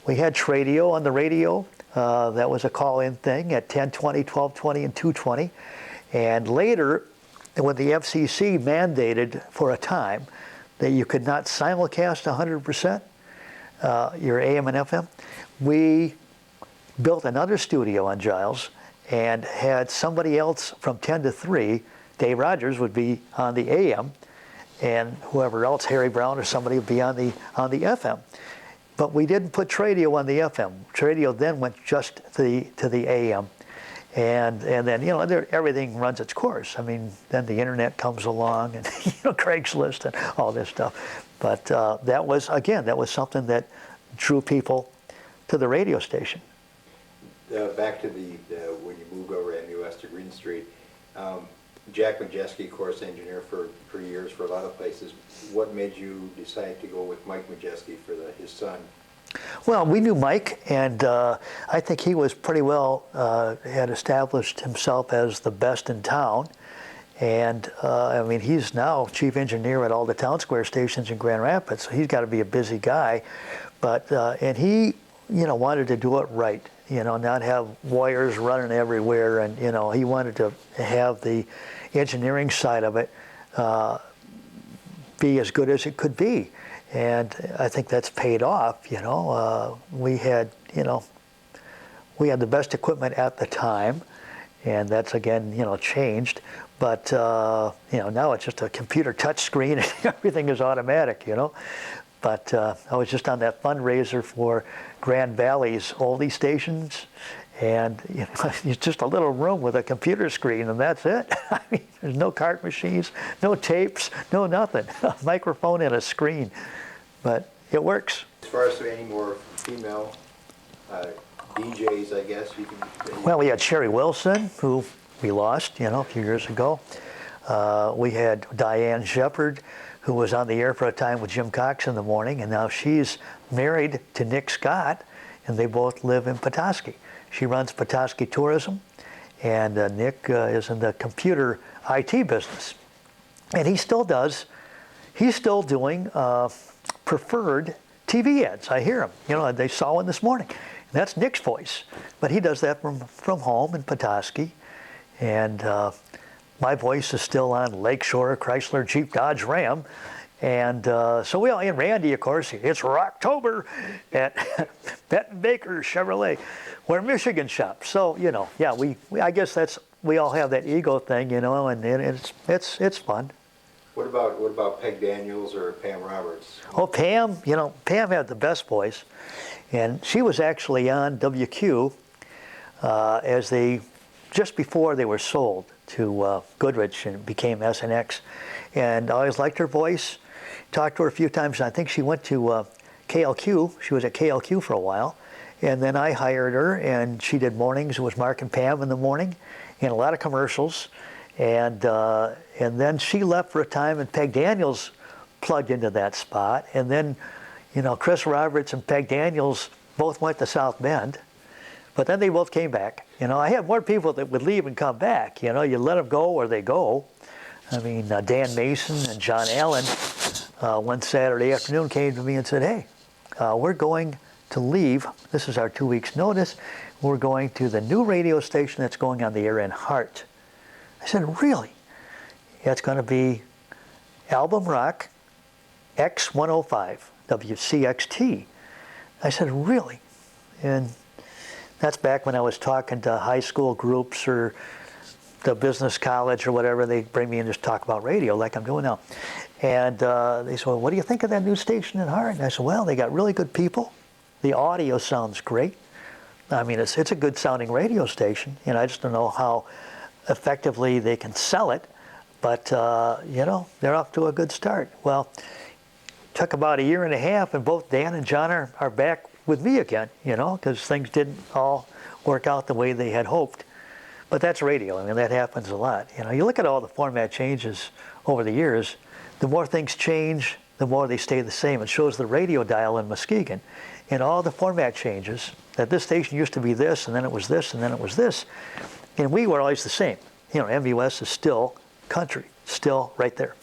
We had Tradio on the radio. That was a call-in thing at 10:20, 12:20, and 2:20. And later, when the FCC mandated for a time that you could not simulcast 100% your AM and FM, we built another studio on Giles and had somebody else from 10 to 3. Dave Rogers would be on the AM, and whoever else, Harry Brown or somebody, would be on the FM. But we didn't put Tradio on the FM. Tradio then went just to the AM. And then, everything runs its course. I mean, then the internet comes along and, Craigslist and all this stuff. But that was something that drew people to the radio station. Back to when you moved over MUS to Green Street, Jack Majeski, course engineer for years for a lot of places. What made you decide to go with Mike Majeski for his son? Well, we knew Mike, and I think he was pretty well, had established himself as the best in town. And he's now chief engineer at all the town square stations in Grand Rapids, so he's got to be a busy guy. But, and he, wanted to do it right, not have wires running everywhere. And, he wanted to have the engineering side of it be as good as it could be. And I think that's paid off. We had the best equipment at the time, and that's again, changed. But now it's just a computer touch screen and everything is automatic. But I was just on that fundraiser for Grand Valley's oldie stations, and it's just a little room with a computer screen, and that's it. I mean, there's no cart machines, no tapes, no nothing. A microphone and a screen, but it works. As far as any more female DJs, I guess you can. Well, we had Sherry Wilson, who we lost, a few years ago. We had Diane Shepard, who was on the air for a time with Jim Cox in the morning, and now she's married to Nick Scott, and they both live in Petoskey. She runs Petoskey Tourism, and Nick is in the computer IT business. And he's still doing preferred TV ads. I hear him. They saw one this morning. That's Nick's voice. But he does that from home in Petoskey. And my voice is still on Lakeshore, Chrysler, Jeep, Dodge, Ram. And so we all, and Randy, of course, it's Rocktober at Benton Baker Chevrolet, where Muskegon shops. So, I guess we all have that ego thing, and it's fun. What about Peg Daniels or Pam Roberts? Oh, Pam, Pam had the best voice. And she was actually on WQ just before they were sold to Goodrich and became SNX. And I always liked her voice. Talked to her a few times. I think she went to KLQ. She was at KLQ for a while. And then I hired her, and she did mornings. It was Mark and Pam in the morning, and a lot of commercials. And then she left for a time, and Peg Daniels plugged into that spot. And then, Chris Roberts and Peg Daniels both went to South Bend. But then they both came back. I had more people that would leave and come back. You let them go or they go. I mean, Dan Mason and John Allen one Saturday afternoon came to me and said, hey, we're going to leave. This is our 2 weeks notice. We're going to the new radio station that's going on the air in Hart. I said, really? Yeah, it's going to be Album Rock X105, WCXT. I said, really? And that's back when I was talking to high school groups or the business college or whatever. They bring me in to just talk about radio like I'm doing now. And they said, well, what do you think of that new station in Hart? And I said, well, they got really good people. The audio sounds great. I mean, it's a good sounding radio station. I just don't know how effectively they can sell it. But, they're off to a good start. Well, took about a year and a half, and both Dan and John are back with me again, because things didn't all work out the way they had hoped. But that's radio. I mean, that happens a lot. You look at all the format changes over the years, the more things change, the more they stay the same. It shows the radio dial in Muskegon. And all the format changes, that this station used to be this, and then it was this, and then it was this. And we were always the same. MUS is still country, still right there.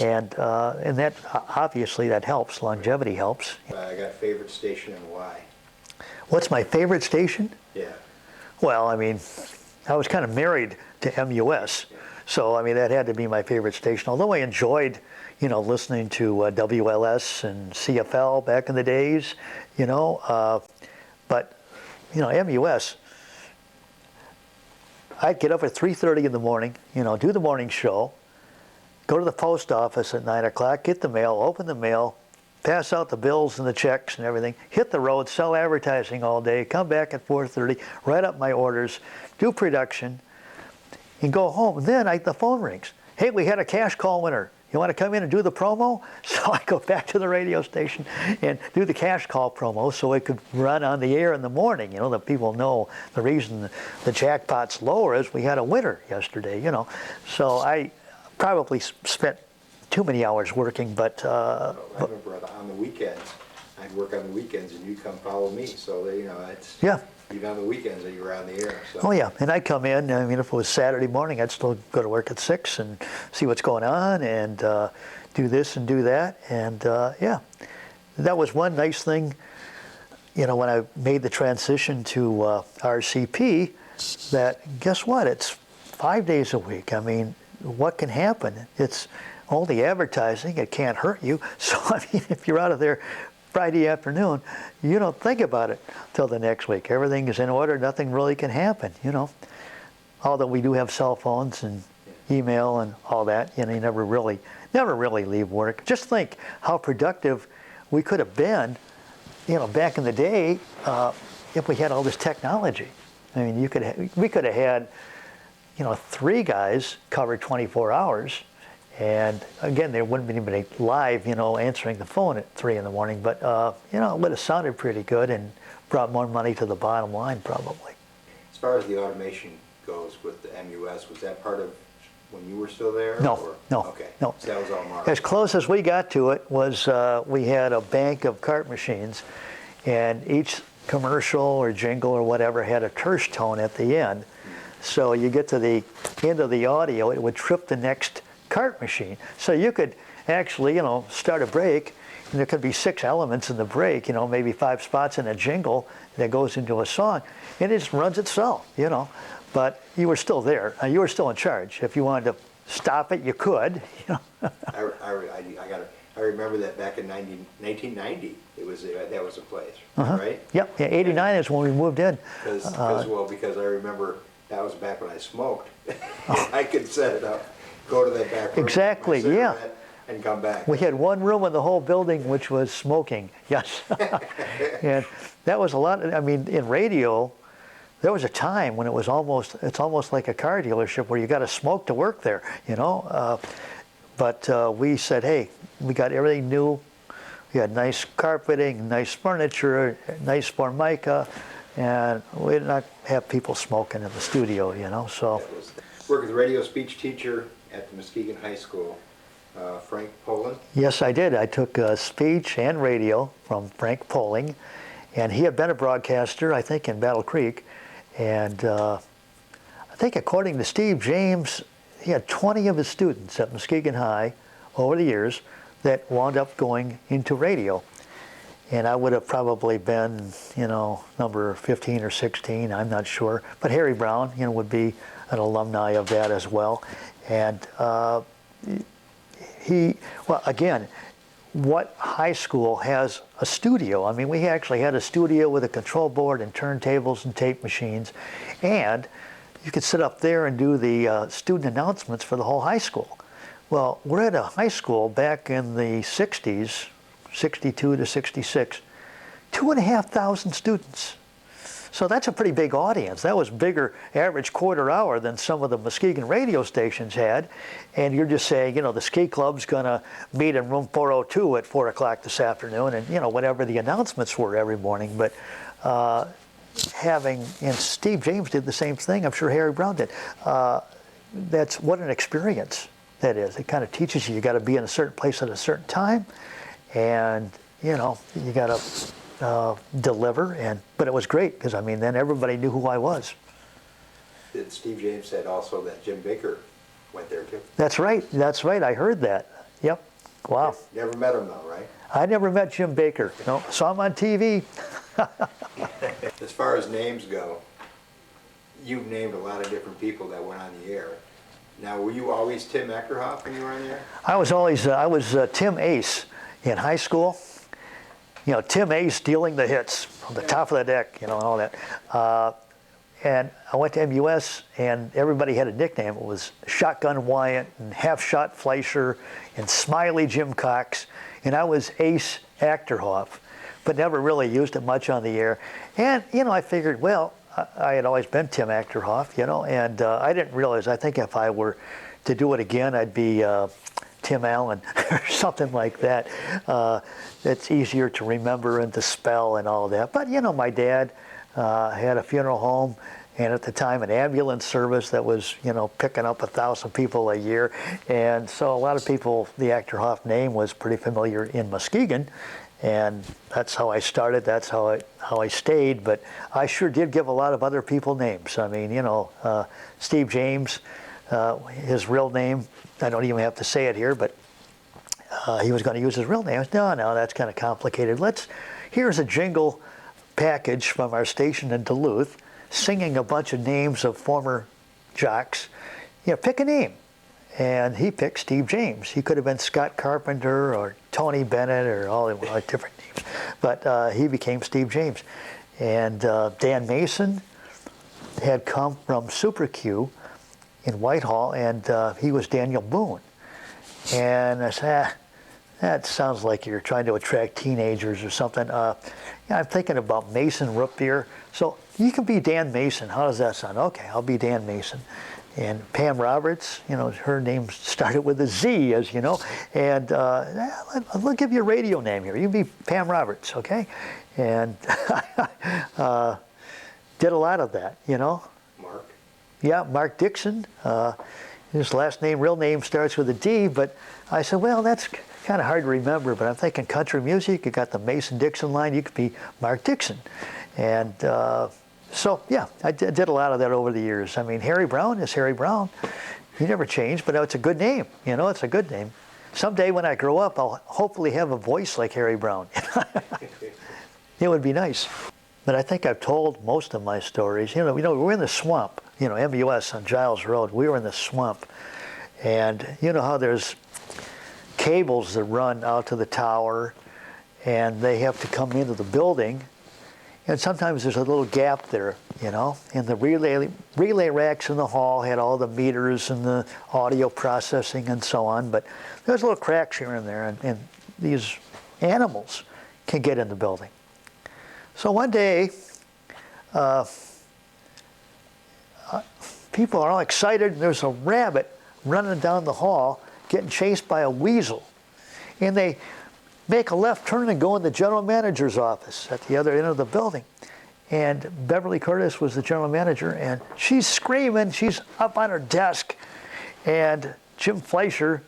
And that, obviously, that helps. Longevity helps. I got favorite station and why? What's my favorite station? Yeah. Well, I mean, I was kind of married to MUS. So, I mean, that had to be my favorite station. Although I enjoyed, listening to WLS and CFL back in the days, but, MUS, I'd get up at 3:30 in the morning, do the morning show, go to the post office at 9 o'clock, get the mail, open the mail, pass out the bills and the checks and everything, hit the road, sell advertising all day, come back at 4:30, write up my orders, do production, and go home. And then the phone rings. Hey, we had a cash call winner. You want to come in and do the promo? So I go back to the radio station and do the cash call promo so it could run on the air in the morning. That people know the reason the jackpot's lower is we had a winner yesterday, So I probably spent too many hours working, but... I remember on the weekends, I'd work on the weekends and you'd come follow me. So, it's... Yeah. Even on the weekends that you were on the air. So. Oh, yeah. And I'd come in. I mean, if it was Saturday morning, I'd still go to work at 6 and see what's going on and do this and do that. And, yeah, that was one nice thing, when I made the transition to RCP, that guess what? It's 5 days a week. I mean, what can happen? It's only advertising. It can't hurt you. So, I mean, if you're out of there Friday afternoon, you don't think about it till the next week. Everything is in order. Nothing really can happen, Although we do have cell phones and email and all that, you never really leave work. Just think how productive we could have been, back in the day, if we had all this technology. I mean, we could have had, 3 guys cover 24 hours, And again, there wouldn't be anybody live, answering the phone at 3 in the morning, but it would have sounded pretty good and brought more money to the bottom line probably. As far as the automation goes with the MUS, was that part of when you were still there? No, or? no, Okay, no. so that was all Mark. As close as we got to it was we had a bank of cart machines, and each commercial or jingle or whatever had a terse tone at the end. So you get to the end of the audio, it would trip the next cart machine. So you could actually, start a break, and there could be 6 elements in the break, maybe 5 spots in a jingle that goes into a song, and it just runs itself, But you were still there. You were still in charge. If you wanted to stop it, you could. I remember that back in 1990. That was in place, Uh-huh. right? Yep. Yeah. 89 is when we moved in. Because I remember that was back when I smoked. I could set it up, go to that back room, Exactly, my yeah. cigarette, and come back. We had one room in the whole building which was smoking. Yes. And that was a lot. I mean, in radio, there was a time when it's almost like a car dealership where you got to smoke to work there, But we said, hey, we got everything new. We had nice carpeting, nice furniture, nice formica, and we did not have people smoking in the studio, so. Worked with a radio speech teacher at the Muskegon High School, Frank Poland. Yes, I did. I took speech and radio from Frank Poling, and he had been a broadcaster, I think, in Battle Creek. And I think according to Steve James, he had 20 of his students at Muskegon High over the years that wound up going into radio. And I would have probably been, number 15 or 16, I'm not sure. But Harry Brown, would be an alumni of that as well. And again, what high school has a studio? I mean, we actually had a studio with a control board and turntables and tape machines. And you could sit up there and do the student announcements for the whole high school. Well, we're at a high school back in the 60s, 62 to 66, 2,500 students. So that's a pretty big audience. That was bigger average quarter hour than some of the Muskegon radio stations had. And you're just saying, the ski club's gonna meet in room 402 at 4 o'clock this afternoon, and whatever the announcements were every morning. But and Steve James did the same thing. I'm sure Harry Brown did. That's what an experience that is. It kind of teaches you got to be in a certain place at a certain time, and you got to deliver. But it was great because then everybody knew who I was. Steve James said also that Jim Baker went there too. That's right. I heard that. Yep. Wow. Never met him though, right? I never met Jim Baker. No, saw him on TV. As far as names go, you've named a lot of different people that went on the air. Now, were you always Tim Achterhoff when you were on the air? I was Tim Ace in high school. Tim Ace dealing the hits from the top of the deck, and all that. And I went to MUS, and everybody had a nickname. It was Shotgun Wyatt and Half Shot Fleischer and Smiley Jim Cox. And I was Ace Achterhoff, but never really used it much on the air. And, I figured, well, I had always been Tim Achterhoff, and I didn't realize, I think if I were to do it again, I'd be Tim Allen or something like that. It's easier to remember and to spell and all that. But, my dad had a funeral home, and at the time an ambulance service that was, picking up 1,000 people a year. And so a lot of people, the Achterhoff name was pretty familiar in Muskegon. And that's how I started, that's how I stayed, but I sure did give a lot of other people names. Steve James, his real name, I don't even have to say it here, but he was going to use his real name. No, that's kind of complicated. Here's a jingle package from our station in Duluth, singing a bunch of names of former jocks. Pick a name. And he picked Steve James. He could have been Scott Carpenter or Tony Bennett or all different names. But he became Steve James. And Dan Mason had come from Super Q in Whitehall, and he was Daniel Boone. And I said, that sounds like you're trying to attract teenagers or something. I'm thinking about Mason Root Beer. So you can be Dan Mason. How does that sound? Okay, I'll be Dan Mason. And Pam Roberts, her name started with a Z, as you know. And I'll give you a radio name here. You be Pam Roberts, okay? And did a lot of that, Mark? Yeah, Mark Dixon. His last name, real name starts with a D, but I said, well, that's kind of hard to remember, but I'm thinking country music, you got the Mason-Dixon line, you could be Mark Dixon. And so, yeah, I did a lot of that over the years. I mean, Harry Brown is Harry Brown. He never changed, but it's a good name. It's a good name. Someday when I grow up, I'll hopefully have a voice like Harry Brown. It would be nice. But I think I've told most of my stories. We're in the swamp, MUS on Giles Road. We were in the swamp. And you know how there's cables that run out to the tower, and they have to come into the building. And sometimes there's a little gap there, and the relay racks in the hall had all the meters and the audio processing and so on, but there's little cracks here and there, and these animals can get in the building. So one day, people are all excited, and there's a rabbit running down the hall getting chased by a weasel. And they make a left turn and go in the general manager's office at the other end of the building. And Beverly Curtis was the general manager, and she's screaming, she's up on her desk, and Jim Fleischer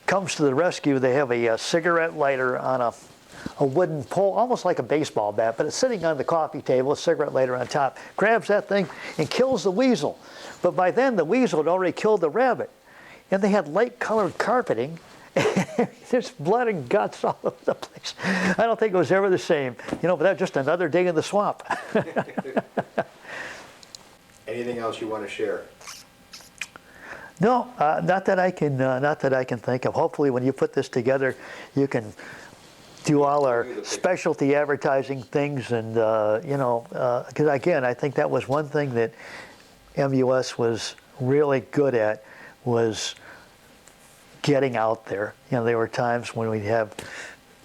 comes to the rescue. They have a cigarette lighter on a wooden pole, almost like a baseball bat, but it's sitting on the coffee table, a cigarette lighter on top, grabs that thing and kills the weasel. But by then the weasel had already killed the rabbit. And they had light-colored carpeting. There's blood and guts all over the place. I don't think it was ever the same, but that's just another day in the swamp. Anything else you want to share? No, not that I can think of. Hopefully when you put this together, you can do all our specialty advertising things, and because again, I think that was one thing that MUS was really good at, was getting out there. There were times when we'd have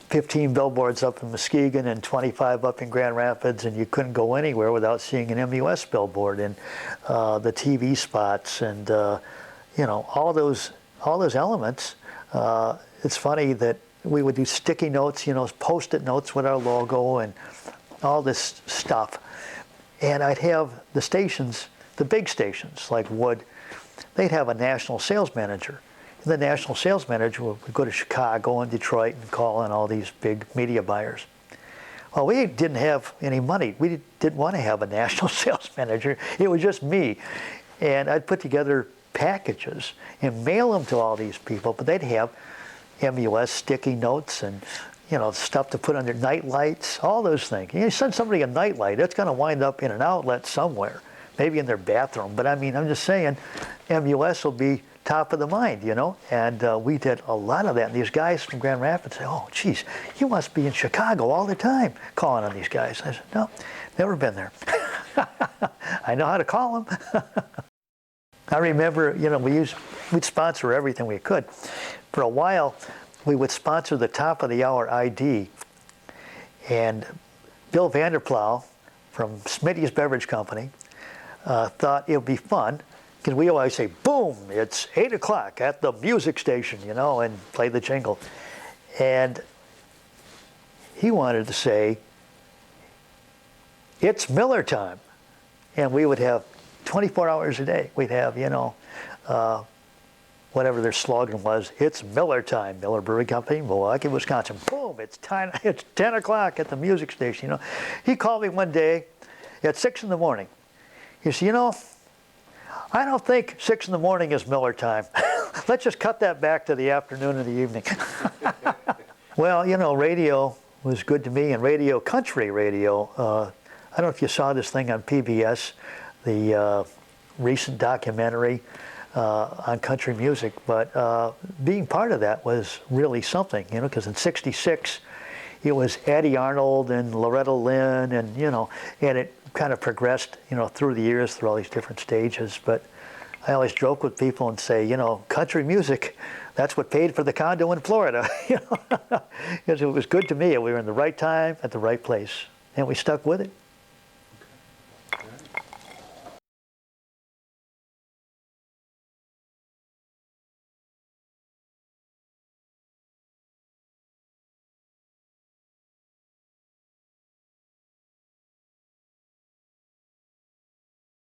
15 billboards up in Muskegon and 25 up in Grand Rapids, and you couldn't go anywhere without seeing an MUS billboard, and the TV spots, and all those elements. It's funny that we would do sticky notes, Post-it notes with our logo and all this stuff. And I'd have the stations, the big stations like Wood, they'd have a national sales manager. And the national sales manager would go to Chicago and Detroit and call in all these big media buyers. Well, we didn't have any money. We didn't want to have a national sales manager. It was just me. And I'd put together packages and mail them to all these people, but they'd have MUS sticky notes and stuff to put on their night lights, all those things. You send somebody a night light, it's going to wind up in an outlet somewhere, maybe in their bathroom. But I mean, I'm just saying, MUS will be top of the mind, And we did a lot of that. And these guys from Grand Rapids say, "Oh, geez, you must be in Chicago all the time calling on these guys." I said, "No, never been there." I know how to call them. I remember, we'd sponsor everything we could. For a while, we would sponsor the top of the hour ID. And Bill Vanderplow from Smitty's Beverage Company thought it would be fun, because we always say, boom, it's 8 o'clock at the music station, and play the jingle. And he wanted to say, it's Miller time. And we would have 24 hours a day. We'd have, whatever their slogan was, it's Miller time, Miller Brewing Company, Milwaukee, Wisconsin. Boom, it's 10 o'clock at the music station, He called me one day at 6 in the morning. He said, I don't think 6 in the morning is Miller time. Let's just cut that back to the afternoon and the evening. Well, radio was good to me, and country radio. I don't know if you saw this thing on PBS, the recent documentary on country music, but being part of that was really something, because in '66 it was Eddie Arnold and Loretta Lynn, and and it kind of progressed, through the years, through all these different stages. But I always joke with people and say, country music, that's what paid for the condo in Florida, because it was good to me. We were in the right time at the right place, and we stuck with it.